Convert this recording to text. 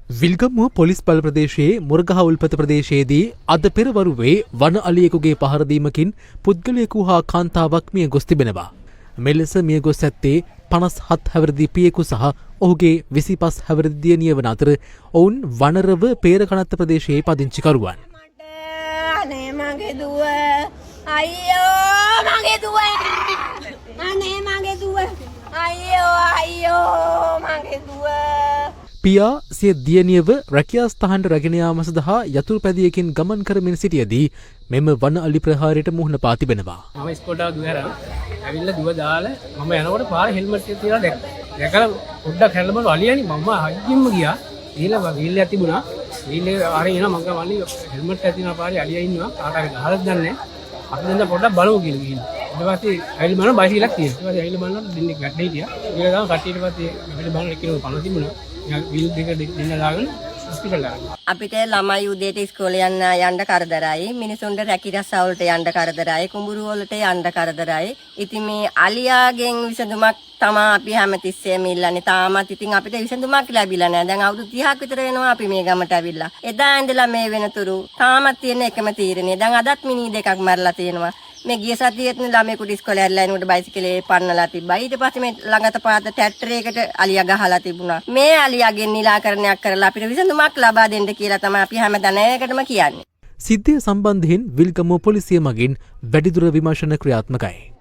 විල්ගමුව police බල ප්‍රදේශයේ මුර්ගහ උල්පත ප්‍රදේශයේදී අද පෙරවරුවේ වන අලියෙකුගේ පහරදීමකින් පුද්ගලයෙකු හා කාන්තාවක් මිය ගොස් තිබෙනවා. මෙලෙස මිය ගොස් ඇත්තේ 57 හැවිරිදි පියෙකු සහ ඔහුගේ 25 හැවිරිදි දියණිය වන අතර ඔවුන් වනරව පේරකණත්ත ප්‍රදේශයේ පදිංචිකරුවන්. අනේ මගේ දුව අයියෝ මගේ දුව අනේ මගේ දුව අයියෝ මගේ දුව පියා සිය දියණියව රැකියා ස්ථානට රැගෙන යාම සඳහා යතුරු පැදියකින් ගමන් කරමින් සිටියදී මෙම වන අලි ප්‍රහාරයට මුහුණ පා තිබෙනවා. මම ඉස්කෝලේට ගියා. ඇවිල්ලා දුව දාලා මම යනකොට පාරේ හෙල්මට් එක තියලා දැක්කා. දැකලා පොඩ්ඩක් හැල්ලම අලියනි මම හයියින්ම ගියා. ගිහලා වීල් එකක් තිබුණා. වීල් එක ආරේ එනවා මම ගමන්නේ හෙල්මට් එක තියනවා පාරේ අලියා ඉන්නවා. කාටද ගහලත් දන්නේ නැහැ. අපි දැන් පොඩ්ඩක් බලමු කියලා ගිහින්. ඊට පස්සේ ඇවිල්ලා බලන බයිසිකලක් තියෙනවා. ඊට පස්සේ ඇවිල්ලා බලනකොට දින්නේ ගැටේ හිටියා. ඒක තමයි කට්ටියට පස්සේ අපිට බලන එක්කෙනෙක් පණ තිබුණා. විල් දෙක දෙන්න දාගෙන හොස්පිටල් ආවා. අපිට ළමයි උදේට ඉස්කෝලේ යන්න කරදරයි, මිනිසුන්ට රැකිරස්සා වලට යන්න කරදරයි, කුඹුරු වලට යන්න කරදරයි. ඉතින් මේ අලියාගෙන් විසඳුමක් තමයි අපි හැමතිස්සෙම ඉල්ලන්නේ. තාමත් ඉතින් අපිට විසඳුමක් ලැබිලා නැහැ. දැන් අවුරුදු 30ක් විතර වෙනවා අපි මේ ගමට ඇවිල්ලා. එදා ඉඳලා මේ වෙනතුරු තාමත් තියෙන එකම තීරණය. දැන් අදත් මිනි දෙකක් මරලා තියෙනවා. මේ ගිය සතියේත් ළමයෙකුට ඉස්කෝලේ ඇරලා එනකොට බයිසිකලේ පන්නලා තිබ්බා. ඊට පස්සේ මේ ළඟත පාත ට්‍රැක්ටරයකට අලියා ගහලා තිබුණා. මේ අලියාගෙන් නිරාකරණයක් කරලා අපිට විසඳුමක් ලබා දෙන්න කියලා තමයි අපි හැම දැනයකටම කියන්නේ. සිද්ධිය සම්බන්ධයෙන් විල්ගමුව පොලිසිය මගින් වැඩිදුර විමර්ශන ක්‍රියාත්මකයි.